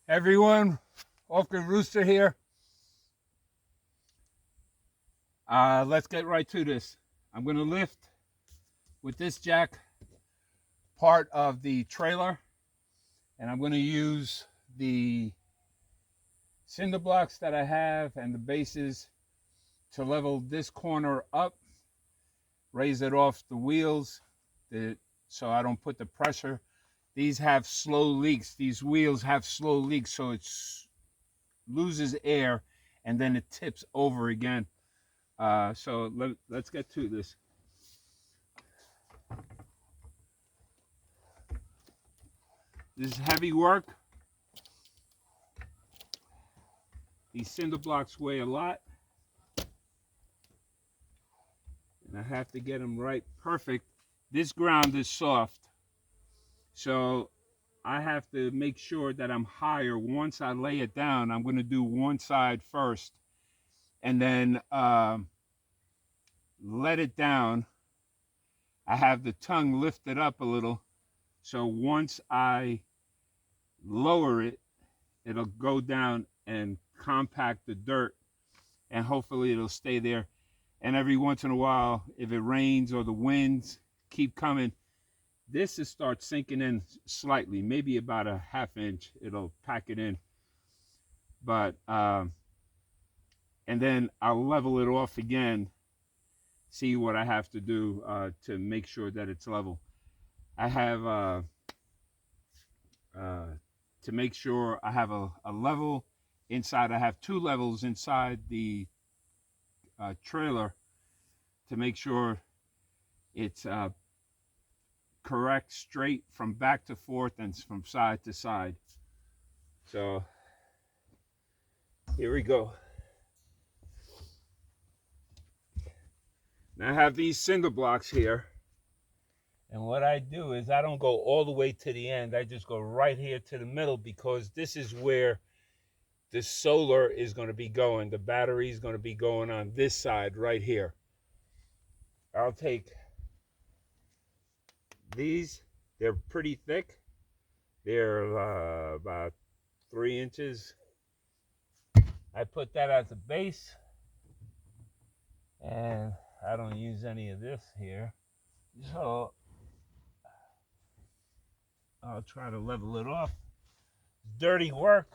Everyone, Wolfgang Rooster here. Let's get right to this. I'm going to lift with this jack part of the trailer, and I'm going to use the cinder blocks that I have and the bases to level this corner up, raise it off the wheels so I don't put the pressure. These have slow leaks. These wheels have slow leaks, so it loses air and then it tips over again. So let's get to this. This is heavy work. These cinder blocks weigh a lot. And I have to get them right perfect. This ground is soft. So I have to make sure that I'm higher. Once I lay it down, I'm going to do one side first. And then let it down. I have the tongue lifted up a little. So once I lower it, it'll go down and compact the dirt, and hopefully it'll stay there. And every once in a while, if it rains or the winds keep coming, this will start sinking in slightly, maybe about a ½ inch. It'll pack it in. But and then I'll level it off again, see what I have to do to make sure that it's level. I have to make sure I have a level inside. I have 2 levels inside the trailer to make sure it's correct, straight from back to forth and from side to side. So here we go. Now I have these cinder blocks here, and what I do is I don't go all the way to the end. I just go right here to the middle, because this is where the solar is going to be going. The battery is going to be going on this side right here. I'll take these. They're pretty thick. They're about 3 inches. I put that as a base, and I don't use any of this here. So I'll try to level it off. Dirty work,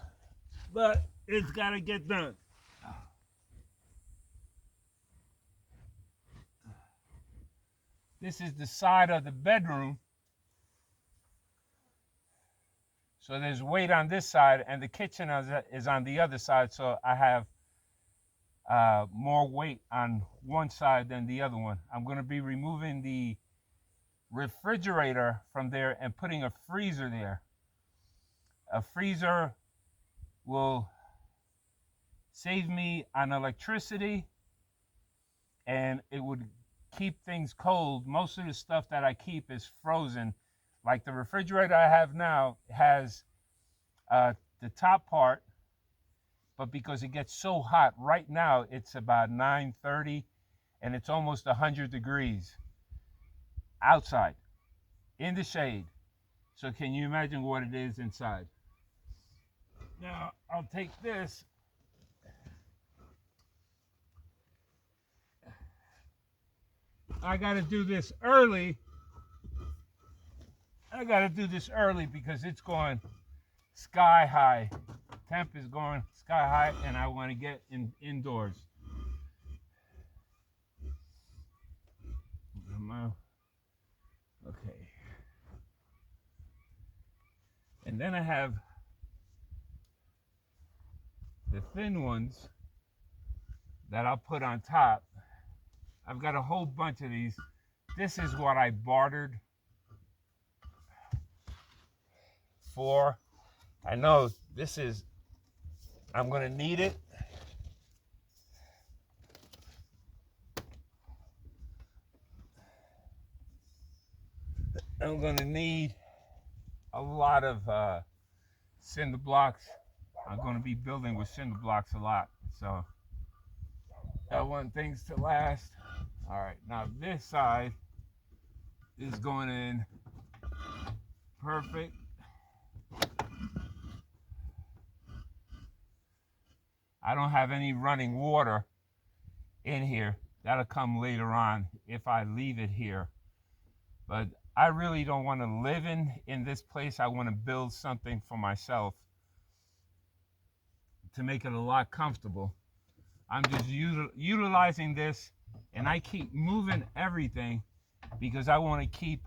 but it's got to get done. This is the side of the bedroom. So there's weight on this side, and the kitchen is on the other side. So I have more weight on one side than the other one. I'm going to be removing the refrigerator from there and putting a freezer there. A freezer will save me on electricity, and it would keep things cold. Most of the stuff that I keep is frozen. Like the refrigerator I have now has the top part, but because it gets so hot, right now it's about 9:30 and it's almost 100 degrees outside in the shade. So can you imagine what it is inside? Now I'll take this. I got to do this early. Because it's going sky high. Temp is going sky high, and I want to get indoors. Okay. And then I have the thin ones that I'll put on top. I've got a whole bunch of these. This is what I bartered for. I know this is, I'm going to need it. I'm going to need a lot of cinder blocks. I'm going to be building with cinder blocks a lot. So I want things to last. All right, now this side is going in perfect. I don't have any running water in here. That'll come later on if I leave it here. But I really don't want to live in this place. I want to build something for myself to make it a lot comfortable. I'm just utilizing this, and I keep moving everything because I want to keep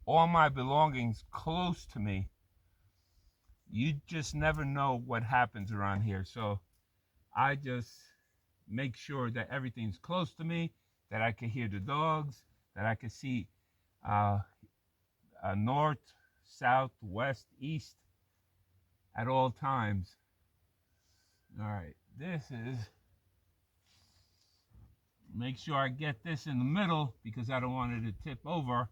all my belongings close to me. You just never know what happens around here. So I just make sure that everything's close to me, that I can hear the dogs, that I can see north, south, west, east at all times. All right, this is, make sure I get this in the middle because I don't want it to tip over.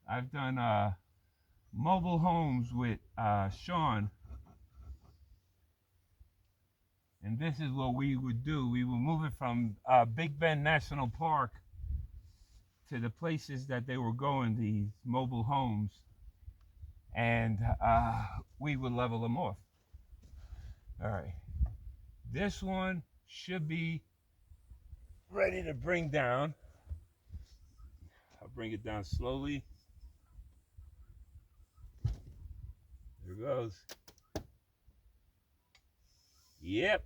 I've done mobile homes with Sean, and this is what we would do. We would move it from Big Bend National Park to the places that they were going, these mobile homes, and we would level them off. All right, this one should be ready to bring down. I'll bring it down slowly. There it goes. Yep.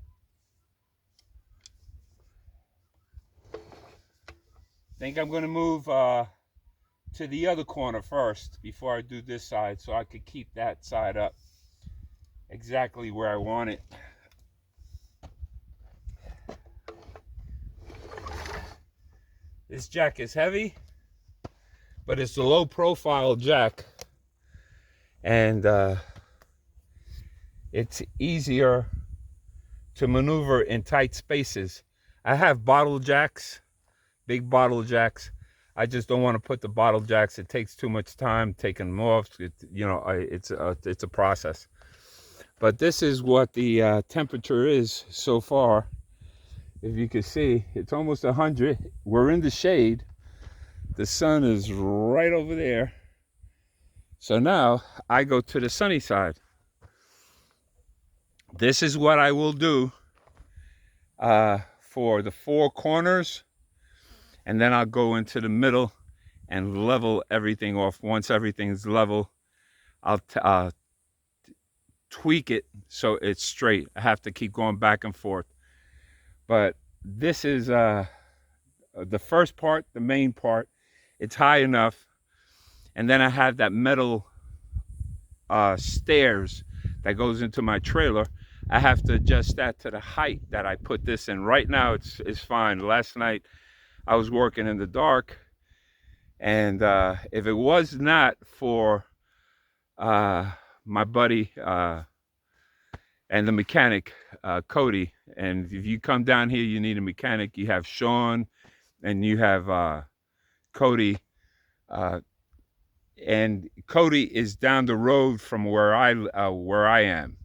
Think I'm going to move to the other corner first before I do this side, so I could keep that side up exactly where I want it. This jack is heavy, but it's a low profile jack, and it's easier to maneuver in tight spaces. I have bottle jacks, big bottle jacks. I just don't want to put the bottle jacks. It takes too much time taking them off. It's a process. But this is what the temperature is so far. If you can see, it's almost 100. We're in the shade. The sun is right over there. So now I go to the sunny side. This is what I will do for the four corners, and then I'll go into the middle and level everything off. Once everything's level, I'll tweak it so it's straight. I have to keep going back and forth. But this is the first part, the main part. It's high enough, and then I have that metal stairs that goes into my trailer. I have to adjust that to the height that I put this in. Right now it's fine. Last night I was working in the dark, and if it was not for my buddy and the mechanic, Cody, and if you come down here, you need a mechanic. You have Sean and you have Cody, and Cody is down the road from where I am.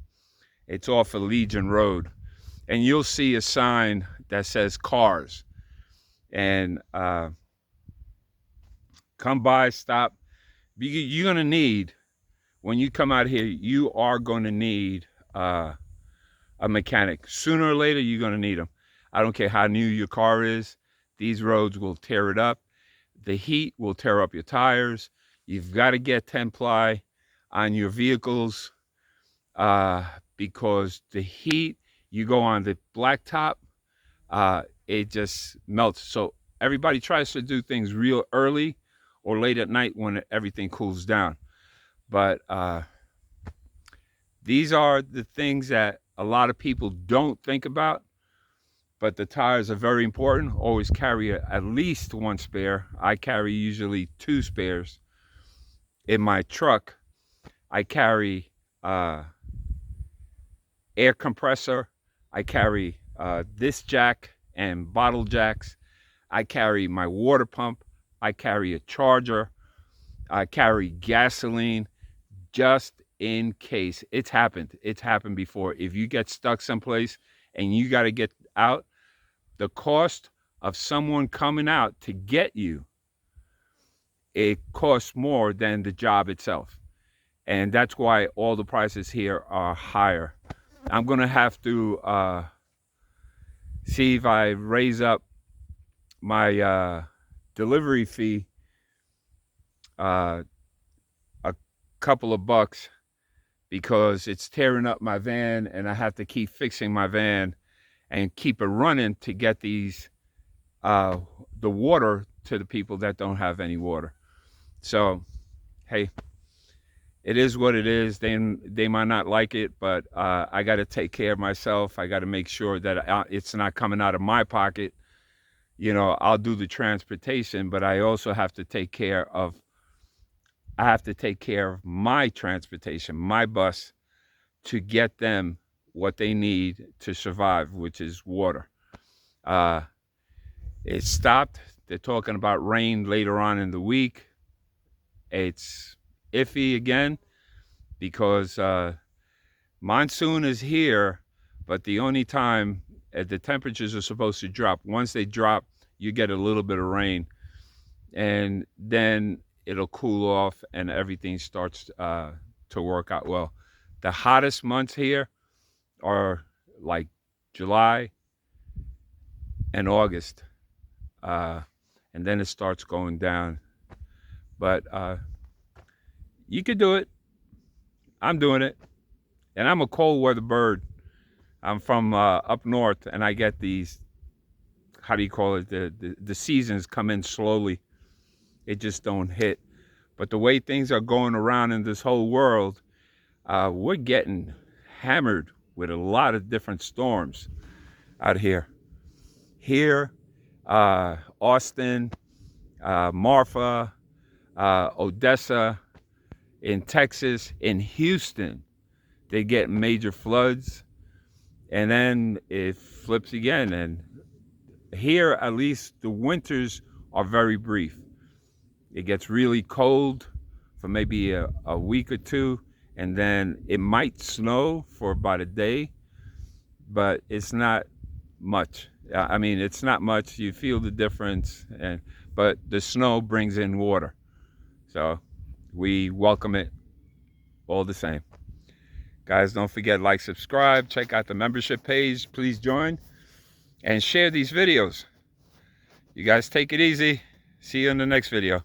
It's off of Legion Road, and you'll see a sign that says cars, and come by, stop. You're gonna need, when you come out here, you are going to need a mechanic. Sooner or later, you're going to need them. I don't care how new your car is. These roads will tear it up. The heat will tear up your tires. You've got to get 10-ply on your vehicles because the heat, you go on the blacktop, it just melts. So everybody tries to do things real early or late at night when everything cools down. But these are the things that a lot of people don't think about, but the tires are very important. Always carry at least one spare. I carry usually 2 spares. In my truck, I carry air compressor. I carry this jack and bottle jacks. I carry my water pump. I carry a charger. I carry gasoline, just in case. It's happened before. If you get stuck someplace and you got to get out, the cost of someone coming out to get you, it costs more than the job itself. and that's why all the prices here are higher. I'm gonna have to see if I raise up my delivery fee a couple of bucks, because it's tearing up my van and I have to keep fixing my van and keep it running to get these the water to the people that don't have any water. So hey, it is what it is. They might not like it, but I got to take care of myself. I got to make sure that it's not coming out of my pocket. You know, I'll do the transportation, but I also have to take care of my transportation, my bus, to get them what they need to survive, which is water. It stopped. They're talking about rain later on in the week. It's iffy again because monsoon is here, but the only time the temperatures are supposed to drop. Once they drop, you get a little bit of rain, and then it'll cool off and everything starts to work out well. The hottest months here are like July and August, and then it starts going down. But you could do it. I'm doing it. And I'm a cold weather bird. I'm from up north, and I get these, how do you call it, the seasons come in slowly. It just don't hit. But the way things are going around in this whole world, we're getting hammered with a lot of different storms out here. Here, Austin, Marfa, Odessa, in Texas, in Houston, they get major floods, and then it flips again. And here, at least, the winters are very brief. It gets really cold for maybe a week or two, and then it might snow for about a day, but it's not much. I mean, it's not much. You feel the difference, but the snow brings in water. So we welcome it all the same. Guys, don't forget, like, subscribe, check out the membership page. Please join and share these videos. You guys take it easy. See you in the next video.